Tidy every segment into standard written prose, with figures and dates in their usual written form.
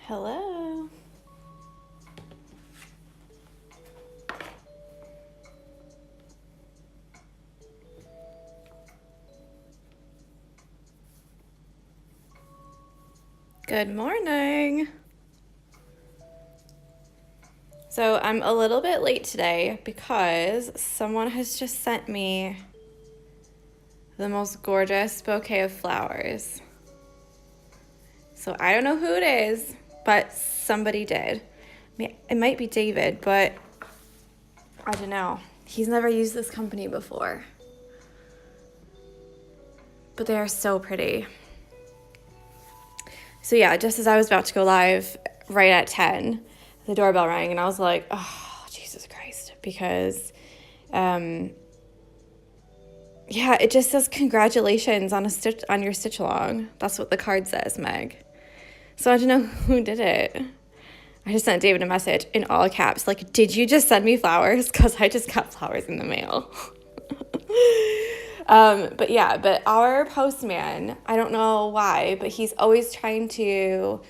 Hello. Good morning. So I'm a little bit late today because someone has just sent me the most gorgeous bouquet of flowers. So I don't know who it is, but somebody did. It might be David, but I don't know. He's never used this company before. But they are so pretty. So yeah, just as I was about to go live right at 10, the doorbell rang and I was like, oh, Jesus Christ. Because, yeah, it just says congratulations on your stitch along. That's what the card says, Meg. So I don't know who did it. I just sent David a message in all caps, like, did you just send me flowers? Because I just got flowers in the mail. But our postman, I don't know why, but he's always trying to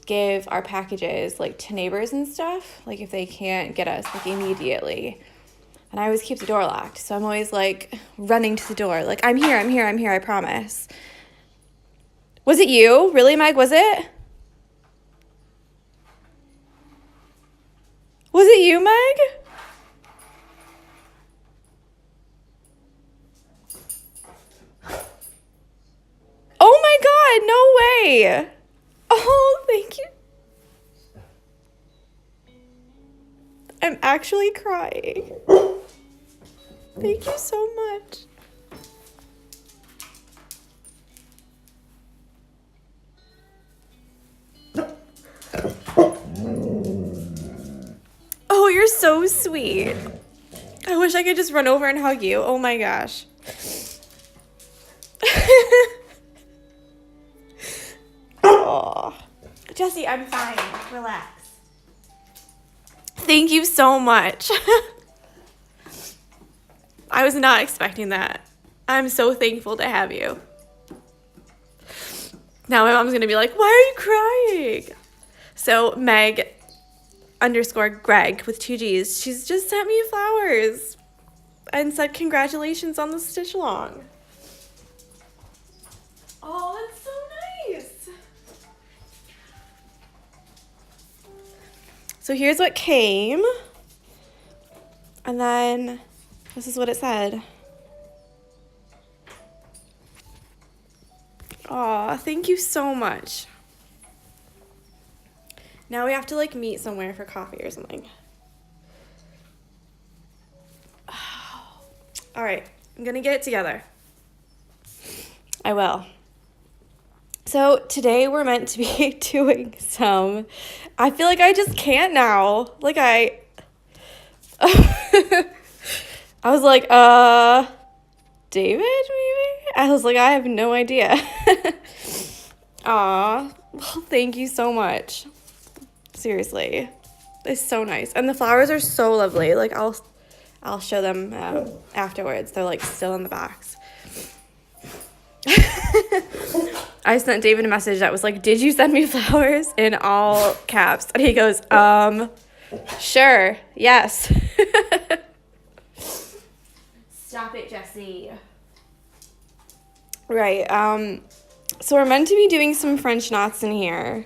give our packages, like, to neighbors and stuff, like, if they can't get us, like, immediately. And I always keep the door locked, so I'm always, like, running to the door, like, I'm here, I promise. Was it you? Really, Meg? Was it? Was it you, Meg? Oh my God, no way. Oh, thank you. I'm actually crying. Thank you so much. Oh, you're so sweet. I wish I could just run over and hug you. Oh my gosh. Oh, Jessie, I'm fine. Relax. Thank you so much. I was not expecting that. I'm so thankful to have you. Now my mom's going to be like, why are you crying? So Meg_Greg with 2 G's, she's just sent me flowers and said congratulations on the stitch along. Oh, that's so nice. So here's what came. And then this is what it said. Aw, thank you so much. Now we have to, like, meet somewhere for coffee or something. Oh. All right, I'm gonna get it together. I will. So today we're meant to be doing some, I feel like I just can't now. Like I was like, David, maybe? I was like, I have no idea. Aw, well, thank you so much. Seriously, it's so nice. And the flowers are so lovely. Like, I'll show them afterwards. They're, like, still in the box. I sent David a message that was like, did you send me flowers? In all caps. And he goes, sure, yes. Stop it, Jessie. Right, so we're meant to be doing some French knots in here.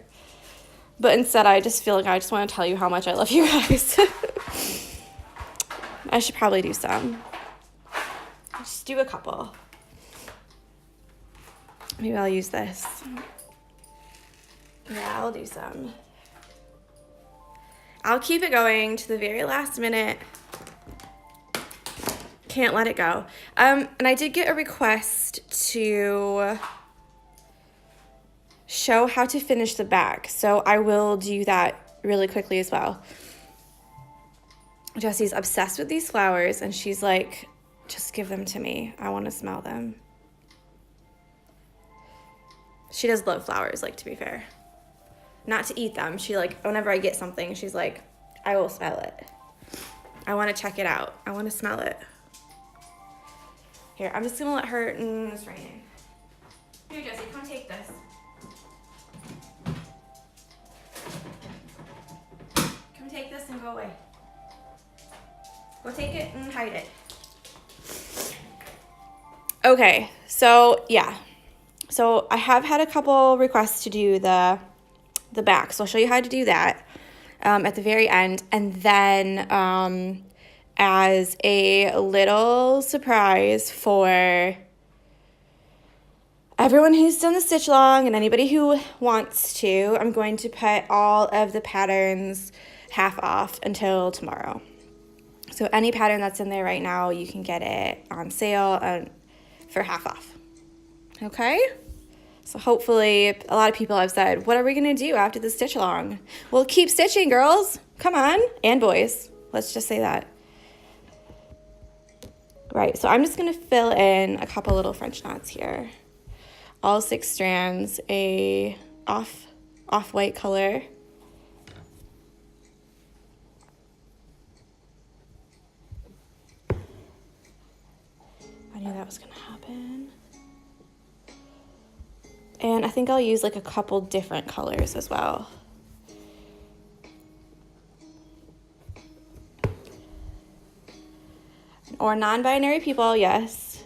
But instead, I just feel like I just want to tell you how much I love you guys. I should probably do some. Just do a couple. Maybe I'll use this. Yeah, I'll do some. I'll keep it going to the very last minute. Can't let it go. And I did get a request to show how to finish the back, so I will do that really quickly as well. Jessie's obsessed with these flowers, and she's like, just give them to me. I want to smell them. She does love flowers, like, to be fair. Not to eat them. She, like, whenever I get something, she's like, I will smell it. I want to check it out. I want to smell it. Here, I'm just going to let her, it's raining. Here, Jessie, come take this. this and go away. Go take it and hide it. Okay, so yeah. So I have had a couple requests to do the back. So I'll show you how to do that at the very end. And then as a little surprise for everyone who's done the stitch along and anybody who wants to, I'm going to put all of the patterns half off until tomorrow. So any pattern that's in there right now, you can get it on sale for half off. Okay? So hopefully a lot of people have said, what are we going to do after the stitch along? Well, keep stitching, girls. Come on. And boys. Let's just say that. Right, so I'm just going to fill in a couple little French knots here. All 6 strands, a off-white color. I knew that was going to happen. And I think I'll use like a couple different colors as well. Or non-binary people, yes.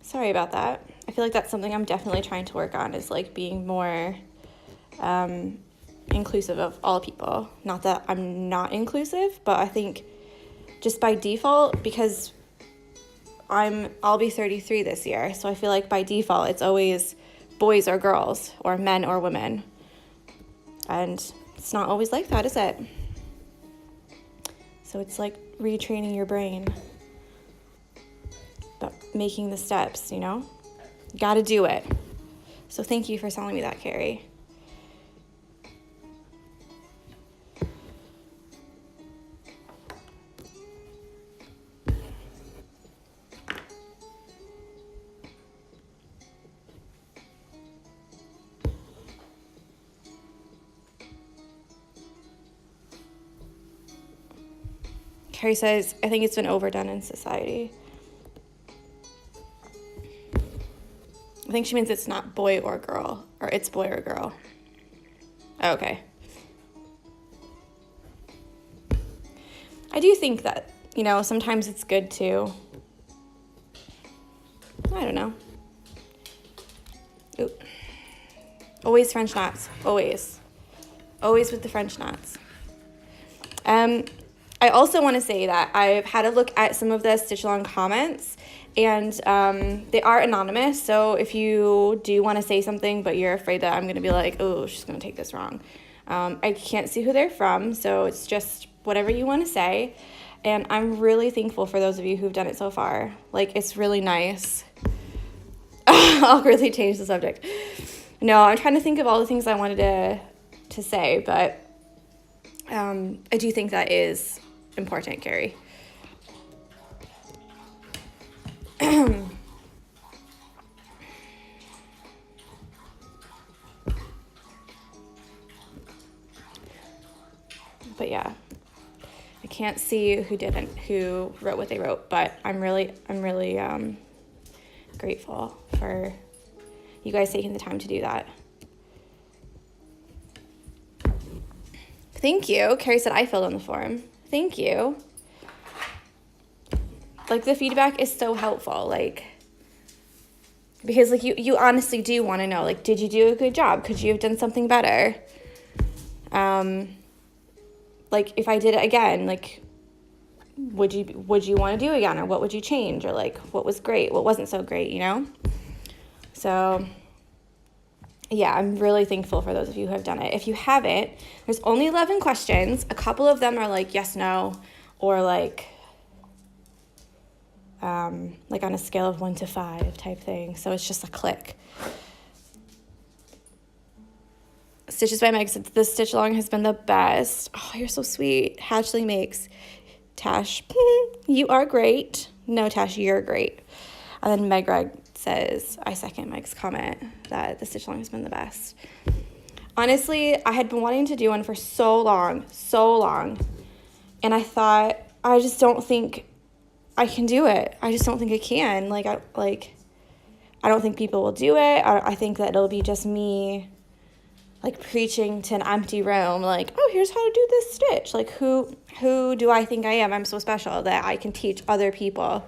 Sorry about that. I feel like that's something I'm definitely trying to work on, is like being more inclusive of all people. Not that I'm not inclusive, but I think just by default, because I'll be 33 this year, so I feel like by default it's always boys or girls or men or women, and it's not always like that, is it? So it's like retraining your brain, but making the steps, you know? Gotta do it. So thank you for telling me that, Carrie. Carrie says, I think it's been overdone in society. I think she means it's not boy or girl, or it's boy or girl. Okay. I do think that, you know, sometimes it's good to, I don't know. Ooh. Always French knots, always. Always with the French knots. I also want to say that I've had a look at some of the stitch along comments, and they are anonymous, so if you do want to say something but you're afraid that I'm going to be like, oh, she's going to take this wrong, I can't see who they're from, so it's just whatever you want to say, and I'm really thankful for those of you who've done it so far. Like, it's really nice. I'll really change the subject. No, I'm trying to think of all the things I wanted to say, but I do think that is important, Carrie. But yeah, I can't see who wrote what they wrote, but I'm really grateful for you guys taking the time to do that. Thank you. Carrie said I filled in the form. Thank you. Like, the feedback is so helpful, like, because like you honestly do want to know, like, did you do a good job? Could you have done something better? Like, if I did it again, like, would you want to do it again, or what would you change, or like what was great, what wasn't so great, you know? So yeah, I'm really thankful for those of you who have done it. If you haven't, there's only 11 questions. A couple of them are like yes, no, or like on a scale of 1 to 5 type thing. So it's just a click. Stitches by Meg said the stitch along has been the best. Oh, you're so sweet. Hatchley makes. Tash, you are great. No, Tash, you're great. And then Meg Greg says, I second Meg's comment that the stitch along has been the best. Honestly, I had been wanting to do one for so long. And I thought, I just don't think I can do it. I just don't think I can. I don't think people will do it. I think that it'll be just me like preaching to an empty room, like, oh, here's how to do this stitch. Like, who do I think I am? I'm so special that I can teach other people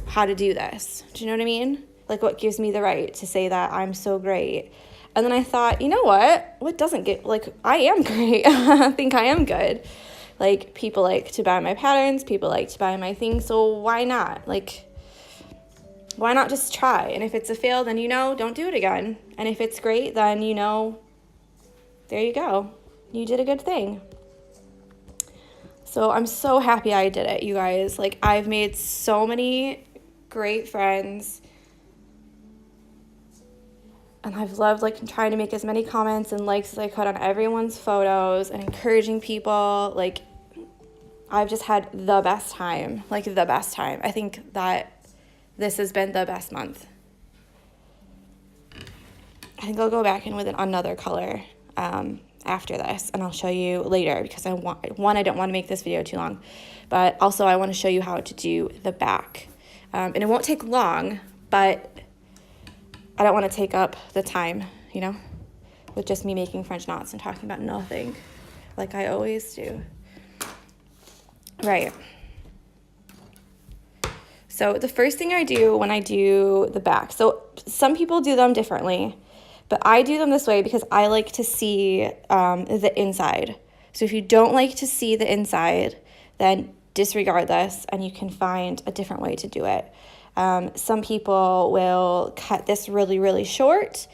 how to do this. Do you know what I mean? Like, what gives me the right to say that I'm so great? And then I thought, you know what doesn't get, like, I am great. I think I am good. Like, people like to buy my patterns, people like to buy my things, so why not? Like, why not just try? And if it's a fail, then, don't do it again. And if it's great, then, there you go. You did a good thing. So I'm so happy I did it, you guys. Like, I've made so many great friends. And I've loved, like, trying to make as many comments and likes as I could on everyone's photos and encouraging people. Like, I've just had the best time. Like, the best time. I think that this has been the best month. I think I'll go back in with another color after this, and I'll show you later because I don't want to make this video too long, but also I want to show you how to do the back. And it won't take long, but I don't want to take up the time, with just me making French knots and talking about nothing like I always do. Right. So the first thing I do when I do the back, so some people do them differently, but I do them this way because I like to see the inside. So if you don't like to see the inside, then disregard this and you can find a different way to do it. Some people will cut this really, really short,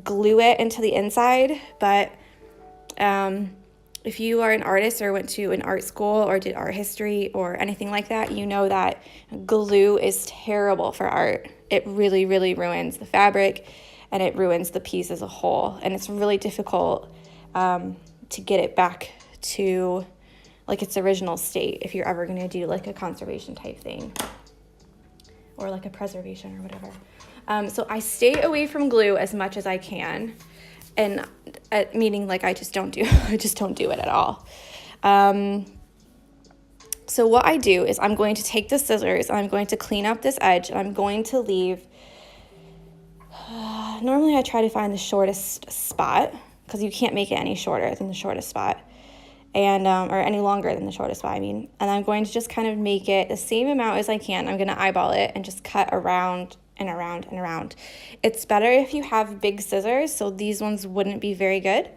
glue it into the inside, but if you are an artist or went to an art school or did art history or anything like that, you know that glue is terrible for art. It really, really ruins the fabric and it ruins the piece as a whole. And it's really difficult to get it back to like its original state if you're ever going to do like a conservation type thing or like a preservation or whatever. So I stay away from glue as much as I can. And meaning like I just don't do it at all. So what I do is I'm going to take the scissors and I'm going to clean up this edge and I'm going to leave, normally I try to find the shortest spot because you can't make it any shorter than the shortest spot and or any longer than the shortest spot, and I'm going to just kind of make it the same amount as I can. I'm going to eyeball it and just cut around and around and around. It's better if you have big scissors, so these ones wouldn't be very good.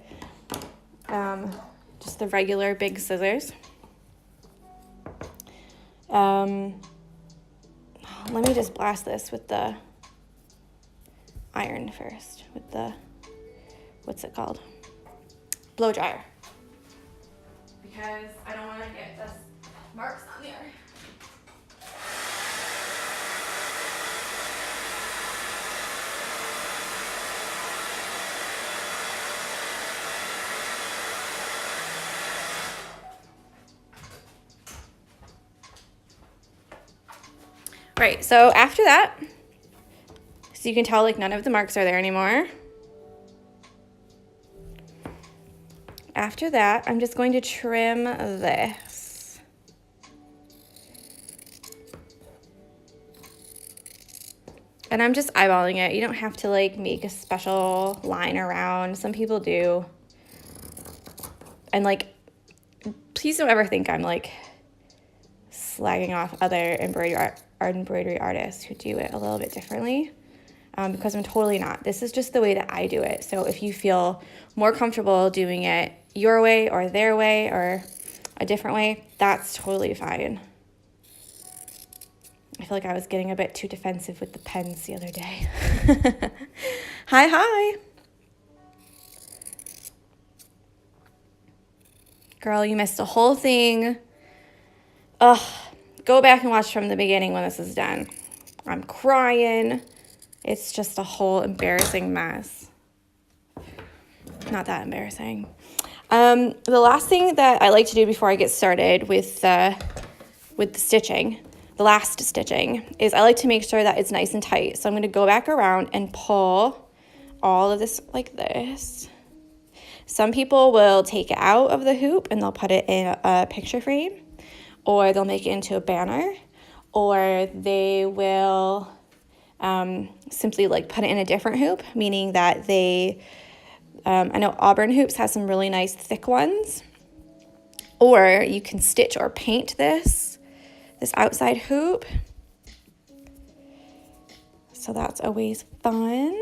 Just the regular big scissors. Let me just blast this with the iron first, with the, what's it called? Blow dryer. Because I don't want to get this marks on there. Right, so after that, so you can tell like none of the marks are there anymore. After that, I'm just going to trim this. And I'm just eyeballing it. You don't have to like make a special line around. Some people do. And like, please don't ever think I'm like slagging off other embroidery artists who do it a little bit differently, because I'm totally not. This is just the way that I do it. So if you feel more comfortable doing it your way or their way or a different way, that's totally fine. I feel like I was getting a bit too defensive with the pens the other day. Hi. Girl, you missed the whole thing. Ugh. Go back and watch from the beginning when this is done. I'm crying. It's just a whole embarrassing mess. Not that embarrassing. The last thing that I like to do before I get started with the stitching, the last stitching, is I like to make sure that it's nice and tight. So I'm going to go back around and pull all of this like this. Some people will take it out of the hoop and they'll put it in a picture frame, or they'll make it into a banner, or they will simply like put it in a different hoop, meaning that they I know Auburn Hoops has some really nice thick ones. Or you can stitch or paint this outside hoop. So that's always fun.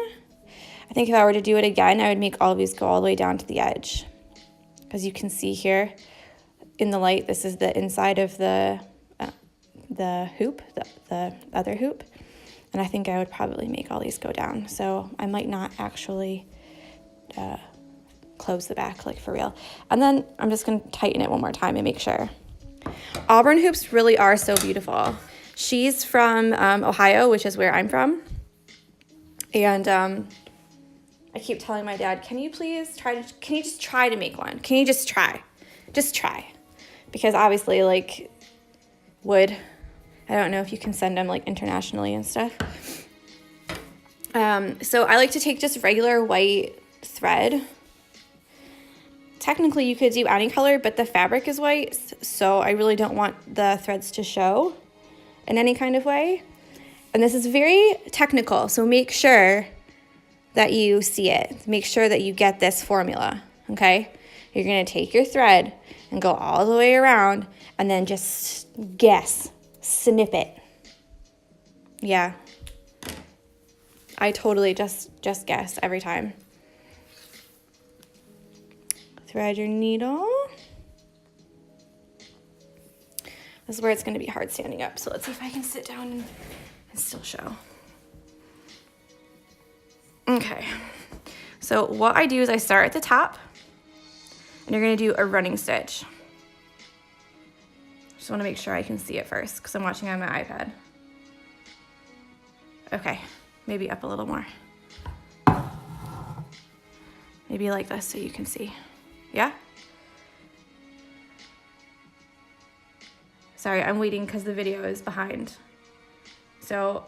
I think if I were to do it again, I would make all of these go all the way down to the edge. As you can see here in the light, this is the inside of the hoop, the other hoop. And I think I would probably make all these go down. So I might not actually close the back, like for real. And then I'm just gonna tighten it one more time and make sure. Auburn hoops really are so beautiful. She's from Ohio, which is where I'm from. And I keep telling my dad, can you just try to make one? Can you just try? Just try. Because obviously, like, wood, I don't know if you can send them, like, internationally and stuff. So I like to take just regular white thread. Technically, you could do any color, but the fabric is white, so I really don't want the threads to show in any kind of way. And this is very technical, so make sure that you see it. Make sure that you get this formula, okay? You're gonna take your thread and go all the way around and then just snip it. Yeah. I totally just guess every time. Thread your needle. This is where it's gonna be hard standing up, so let's see if I can sit down and still show. Okay, so what I do is I start at the top, and you're gonna do a running stitch. Just wanna make sure I can see it first, because I'm watching on my iPad. Okay, maybe up a little more. Maybe like this so you can see. Yeah? Sorry, I'm waiting because the video is behind. So,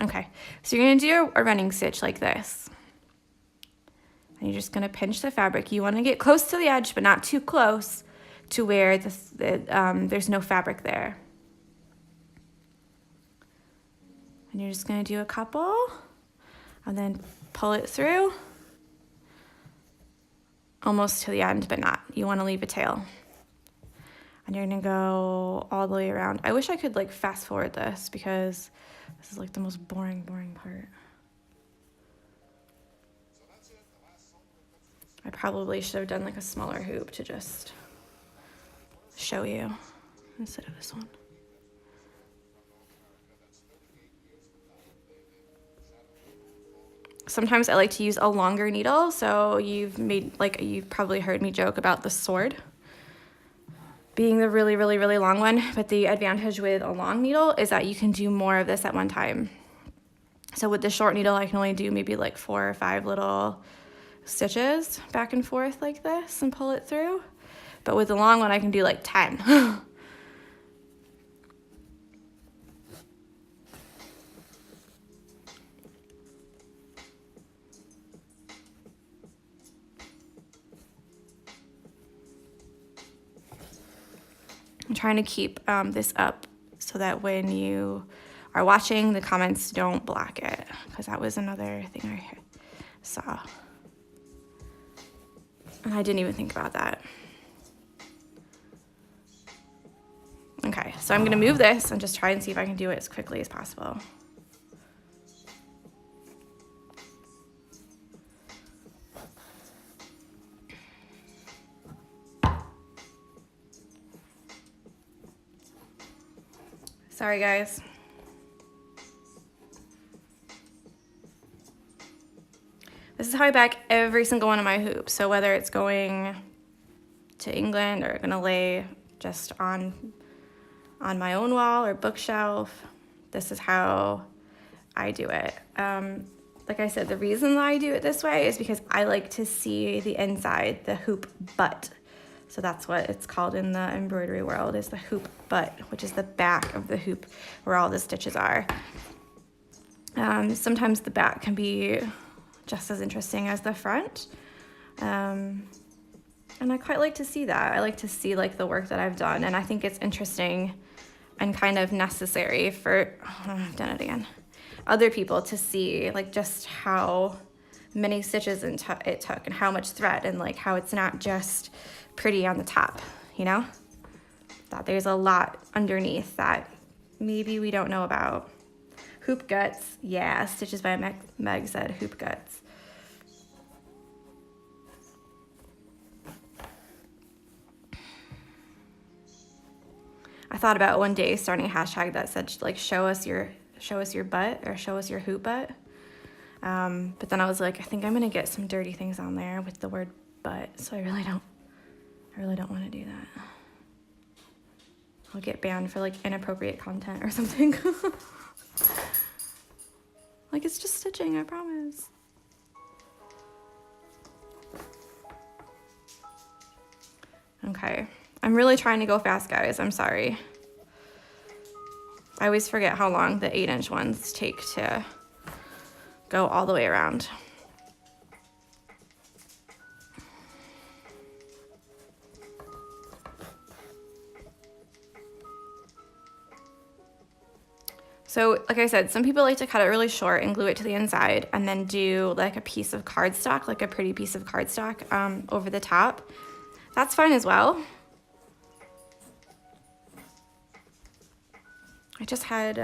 okay, so you're gonna do a running stitch like this. And you're just gonna pinch the fabric. You wanna get close to the edge, but not too close to where there's no fabric there. And you're just gonna do a couple, and then pull it through, almost to the end, but not. You wanna leave a tail. And you're gonna go all the way around. I wish I could like fast forward this because this is like the most boring part. I probably should have done like a smaller hoop to just show you instead of this one. Sometimes I like to use a longer needle, so you've probably heard me joke about the sword being the really long one, but the advantage with a long needle is that you can do more of this at one time. So with the short needle, I can only do maybe like 4 or 5 little stitches back and forth like this and pull it through. But with the long one, I can do like 10. I'm trying to keep this up so that when you are watching, the comments don't block it, because that was another thing I saw. And I didn't even think about that. Okay, so I'm gonna move this and just try and see if I can do it as quickly as possible. Sorry, guys. This is how I back every single one of my hoops. So whether it's going to England or gonna lay just on my own wall or bookshelf, this is how I do it. Like I said, the reason that I do it this way is because I like to see the inside, the hoop butt. So that's what it's called in the embroidery world, is the hoop butt, which is the back of the hoop where all the stitches are. Sometimes the back can be just as interesting as the front. And I quite like to see that. I like to see like the work that I've done, and I think it's interesting and kind of necessary for, oh, I've done it again. other people to see like just how many stitches it took and how much thread, and like how it's not just pretty on the top, you know? That there's a lot underneath that maybe we don't know about. Hoop guts, yeah, Stitches by Meg said hoop guts. I thought about one day starting a hashtag that said like show us your butt, or show us your hoop butt. But then I was like, I think I'm gonna get some dirty things on there with the word butt, so I really don't want to do that. I'll get banned for like inappropriate content or something. Like, it's just stitching, I promise. Okay, I'm really trying to go fast, guys. I'm sorry. I always forget how long the 8-inch ones take to go all the way around. So like I said, some people like to cut it really short and glue it to the inside and then do like a piece of cardstock, like a pretty piece of cardstock over the top. That's fine as well. I just had,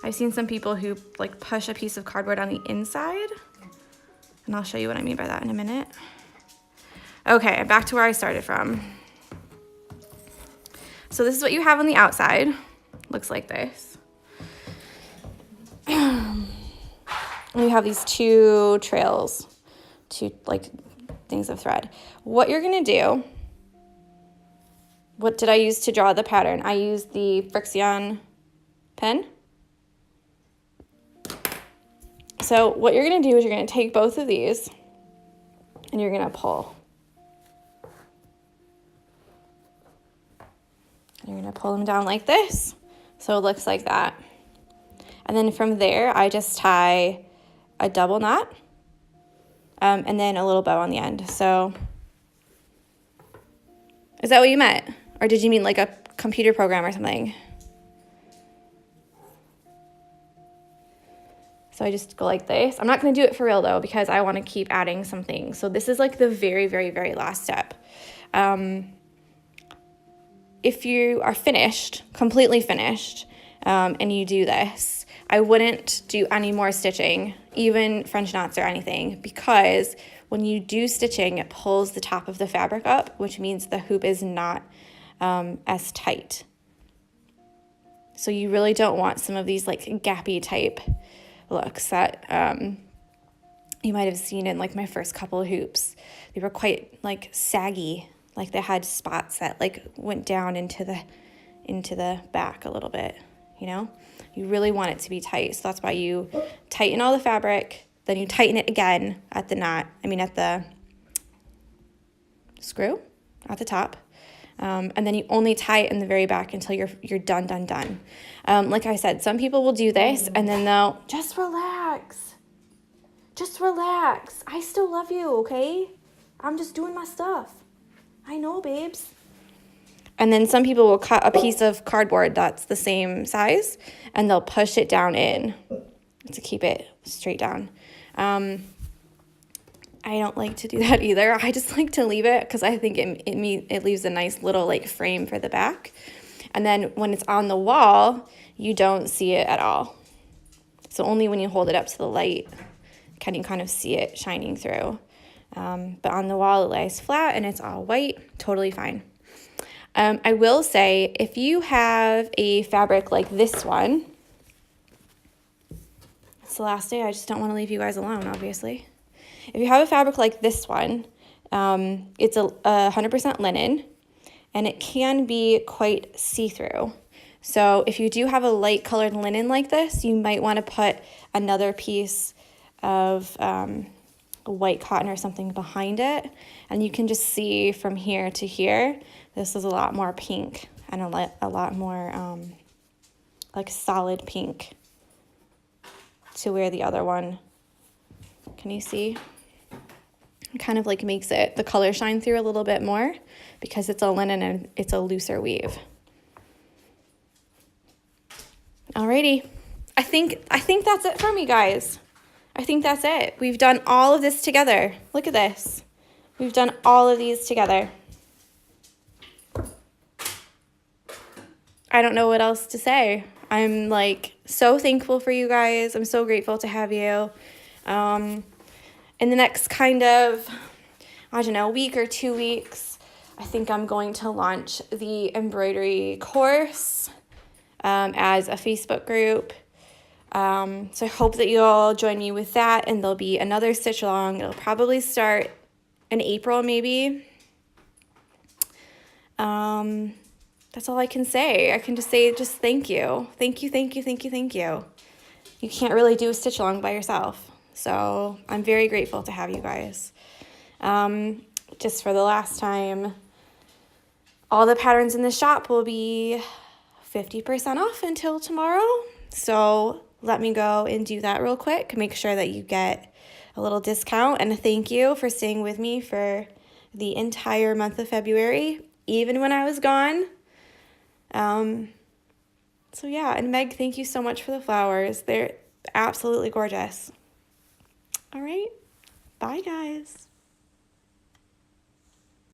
I've seen some people who like push a piece of cardboard on the inside, and I'll show you what I mean by that in a minute. Okay, back to where I started from. So this is what you have on the outside. Looks like this. And you have these two trails, two like things of thread. What you're gonna do, what did I use to draw the pattern? I used the Frixion pen. So what you're gonna do is you're gonna take both of these and you're gonna pull. And you're gonna pull them down like this. So it looks like that. And then from there, I just tie a double knot and then a little bow on the end. So is that what you meant? Or did you mean like a computer program or something? So I just go like this. I'm not gonna do it for real though, because I wanna keep adding something. So this is like the very, very, very last step. If you are finished, completely finished, and you do this, I wouldn't do any more stitching, even French knots or anything, because when you do stitching, it pulls the top of the fabric up, which means the hoop is not as tight. So you really don't want some of these like gappy type looks that you might have seen in like my first couple of hoops. They were quite like saggy. Like they had spots that like went down into the back a little bit, you know? You really want it to be tight. So that's why you tighten all the fabric, then you tighten it again at the knot, at the screw at the top. And then you only tie it in the very back until you're done. Like I said, some people will do this and then they'll just relax. Just relax. I still love you, okay? I'm just doing my stuff. I know, babes. And then some people will cut a piece of cardboard that's the same size and they'll push it down in to keep it straight down. I don't like to do that either. I just like to leave it because I think it leaves a nice little like frame for the back. And then when it's on the wall, you don't see it at all. So only when you hold it up to the light can you kind of see it shining through. But on the wall, it lays flat and it's all white, totally fine. I will say, if you have a fabric like this one, it's the last day, I just don't want to leave you guys alone, obviously. If you have a fabric like this one, it's a 100% linen, and it can be quite see-through. So if you do have a light colored linen like this, you might want to put another piece of white cotton or something behind it, and you can just see from here to here, this is a lot more pink and a lot more like solid pink to where the other one, can you see? It kind of like makes it, the color shine through a little bit more because it's a linen and it's a looser weave. Alrighty, I think that's it for me, guys. I think that's it. We've done all of this together. Look at this. We've done all of these together. I don't know what else to say. I'm like so thankful for you guys. I'm so grateful to have you. In the next kind of, I don't know, week or 2 weeks, I think I'm going to launch the embroidery course as a Facebook group. So I hope that you'll join me with that, and there'll be another stitch along. It'll probably start in April, maybe. That's all I can say. I can just say thank you. Thank you, thank you, thank you, thank you. You can't really do a stitch along by yourself. So I'm very grateful to have you guys. Just for the last time, all the patterns in the shop will be 50% off until tomorrow. So let me go and do that real quick. Make sure that you get a little discount, and a thank you for staying with me for the entire month of February, even when I was gone. So yeah, and Meg, thank you so much for the flowers. They're absolutely gorgeous. All right. Bye, guys.